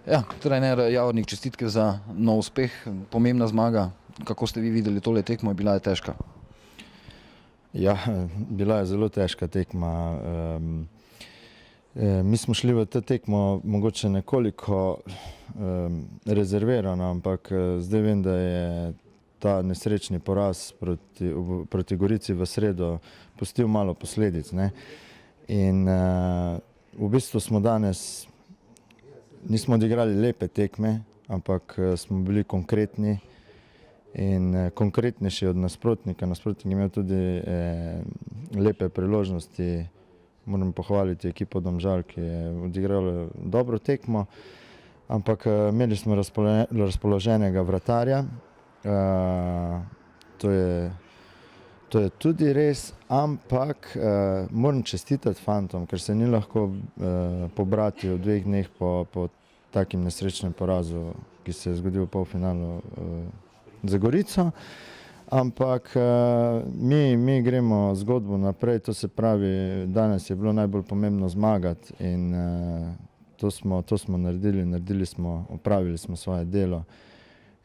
Ja, trener Javornik, čestitke za nov uspeh, pomembna zmaga. Kako ste vi videli tole tekmo, bila je težka? Ja, bila je zelo težka tekma. Mi smo šli v to tekmo mogoče nekoliko rezervirano, ampak zdaj vem, da je ta nesrečni poraz proti Gorici v sredo pustil malo posledic, ne. In v bistvu smo danes, nismo odigrali lepe tekme, ampak smo bili konkretni in konkretnejši od nasprotnika. Nasprotnik je imel tudi lepe priložnosti. Moram pohvaliti ekipo Domžal, ki je odigrala dobro tekmo, ampak imeli smo razpoloženega vratarja. To je tudi res, ampak moram čestitati fantom, ker se ni lahko pobrati v 2 dneh po takim nesrečnem porazu, ki se je zgodil v polfinalu za Gorico. Ampak mi gremo zgodbo naprej, to se pravi, danes je bilo najbolj pomembno zmagati in to smo naredili smo, opravili smo svoje delo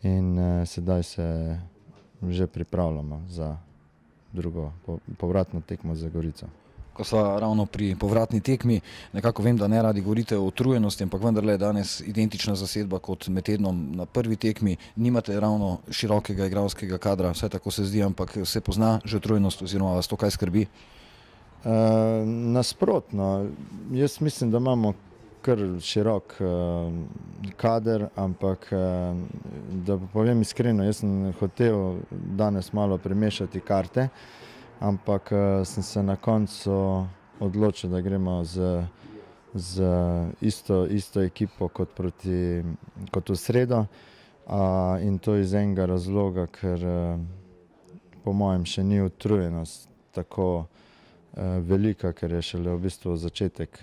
in sedaj se že pripravljamo za drugo povratno tekmo za Gorico. Ko sva ravno pri povratni tekmi, nekako vem, da ne radi govorite o utrujenosti, ampak vendarle je danes identična zasedba kot med tednom na prvi tekmi. Nimate ravno širokega igralskega kadra, vsaj tako se zdi, ampak se pozna že utrujenost oziroma vas to kaj skrbi? Nasprotno, jaz mislim, da imamo kar širok kader, ampak da povem iskreno, jaz sem hotel danes malo premešati karte, ampak sem se na koncu odločil, da gremo z isto ekipo kot v sredo, in to iz enega razloga, ker po mojem še ni utrujenost tako velika, ker je šele v bistvu začetek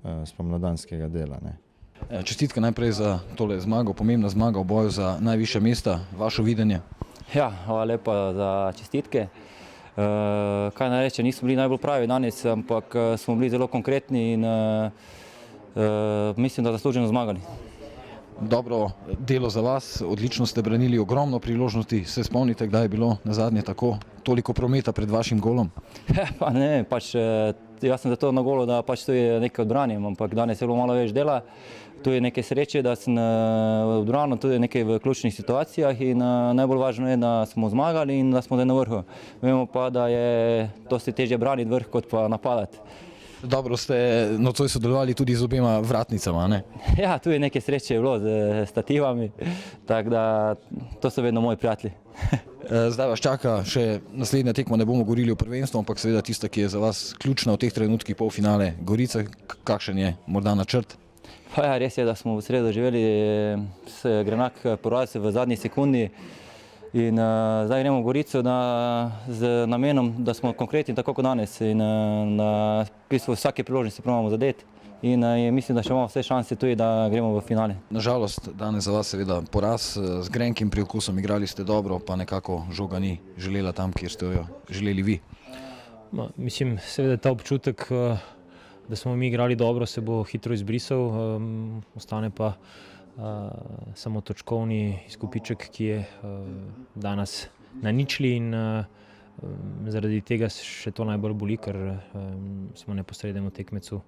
spomladanskega dela, ne. Čestitke najprej za tole zmago, pomembna zmaga v boju za najvišja mesta, vaše videnje? Ja, hvala lepa za čestitke. Kaj naj rečem, nismo bili najbolj pravi danes, ampak smo bili zelo konkretni in mislim, da zasluženo zmagali. Dobro delo za vas, odlično ste branili ogromno priložnosti. Se spomnite, kdaj je bilo nazadnje tako toliko prometa pred vašim golom? Pa ne, pač jaz sem zato na golu, da pač tu je nekaj odbranim, ampak danes je bilo malo več dela. Tu je nekaj sreče, da sem odbranil, tudi nekaj v ključnih situacijah in najbolj važno je, da smo zmagali in da smo zdaj na vrhu. Vemo pa, da je dosti težje braniti vrh, kot pa napadati. Dobro ste nocoj sodelovali tudi z obema vratnicama, ne? Ja, tu je nekaj sreče bilo z stativami, tako da to so vedno moji prijatelji. Zdaj vas čaka še naslednja tekma, ne bomo govorili o prvenstvu, ampak seveda tista, ki je za vas ključna v teh trenutkih polfinale Gorica. Kakšen je morda načrt? Pa ja, res je, da smo v sredo živeli grenak poraz v zadnji sekundi in zdaj gremo v Gorico z namenom, da smo konkretni tako kot danes in na bistvu vsake priložnosti probamo zadeti in mislim, da še imamo vse šanse tudi, da gremo v finale. Nažalost, danes za vas seveda poraz z grenkim priokusom, igrali ste dobro, pa nekako žoga ni želela tam, kjer ste jo želeli vi. Mislim, seveda ta občutek, da smo mi igrali dobro, se bo hitro izbrisal, ostane pa samo točkovni izkupiček, ki je danes na ničli in zaradi tega še to najbolj boli, ker smo neposrednemu tekmecu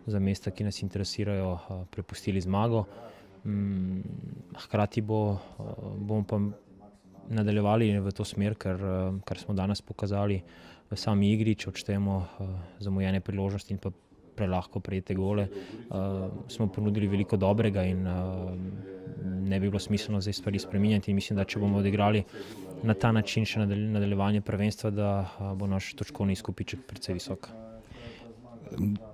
za mesta, ki nas interesirajo, prepustili zmago. Hkrati bomo pa nadaljevali v to smer, kar smo danes pokazali v sami igri, če odštejemo zamujene priložnosti in pa prelahko prejete gole. Smo ponudili veliko dobrega in ne bi bilo smiselno zdaj stvari spreminjati in mislim, da če bomo odigrali na ta način še nadaljevanje prvenstva, da bo naš točkovni izkupiček precej visok.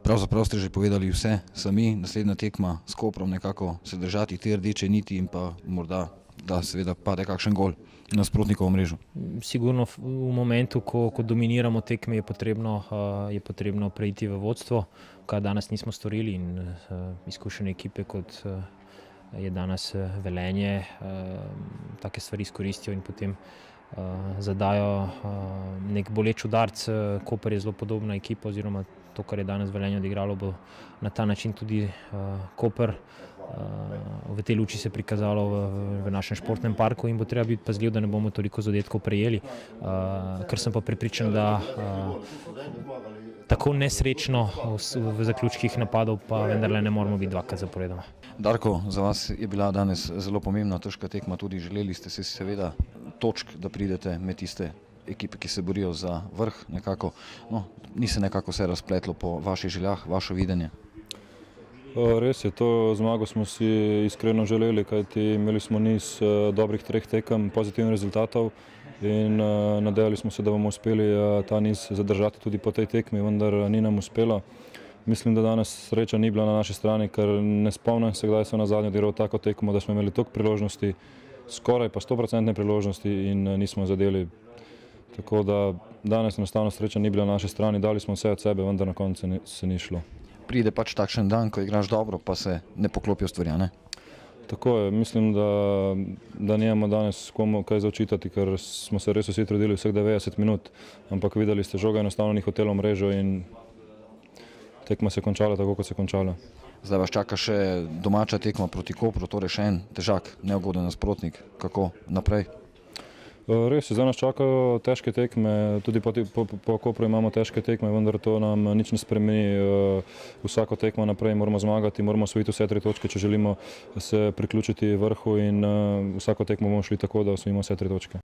Pravzaprav ste že povedali vse sami, naslednja tekma s Koprom, nekako se držati te rdeče niti in pa morda, da seveda pade kakšen gol nasprotnikovo mrežo. Sigurno v momentu, ko dominiramo tekme, je potrebno preiti v vodstvo, kar danes nismo storili in izkušene ekipe, kot je danes Velenje, take stvari izkoristijo in potem zadajo nek boleč udarc. Koper je zelo podobna ekipa oziroma to, kar je danes Velenje odigralo, bo na ta način tudi Koper v tej luči se prikazalo v našem športnem parku in bo treba biti pazljiv, da ne bomo toliko zadetkov prejeli, ker sem pa prepričan, da tako nesrečno v zaključkih napadov pa vendarle ne moramo biti dvakrat zaporedoma. Darko, za vas je bila danes zelo pomembna, težka tekma, tudi želeli ste si seveda točk, da pridete med tiste ekipe, ki se borijo za vrh nekako. No, ni se nekako vse razpletlo po vaših željah, vaše videnje? Res je, to zmago smo si iskreno želeli, kajti imeli smo niz dobrih 3 tekem, pozitivnih rezultatov in nadejali smo se, da bomo uspeli ta niz zadržati tudi po tej tekmi, vendar ni nam uspelo. Mislim, da danes sreča ni bila na naši strani, ker ne spomnim se, kdaj so na zadnjo odigrali tako tekmo, da smo imeli toliko priložnosti, skoraj pa 100% priložnosti in nismo zadeli. Tako da danes enostavno sreča ni bila na naši strani, dali smo vse od sebe, vendar na koncu se ni šlo. Pride pač takšen dan, ko igraš dobro, pa se ne poklopijo stvari, ne? Tako je, mislim, da nimamo danes komu kaj zaočitati, ker smo se res vsi trudili vseh 90 minut, ampak videli ste, žoga enostavno ni hotela v mrežo in tekma se je končala tako, kot se je končala. Zdaj vas čaka še domača tekma proti Kopru, torej še en težak, neugoden nasprotnik. Kako naprej? Res je, zdaj nas čakajo težke tekme, tudi po Kopru imamo težke tekme, vendar to nam nič ne spremeni. Vsako tekmo naprej moramo zmagati, moramo osvojiti vse 3 točke, če želimo se priključiti vrhu in vsako tekmo bomo šli tako, da osvojimo vse 3 točke.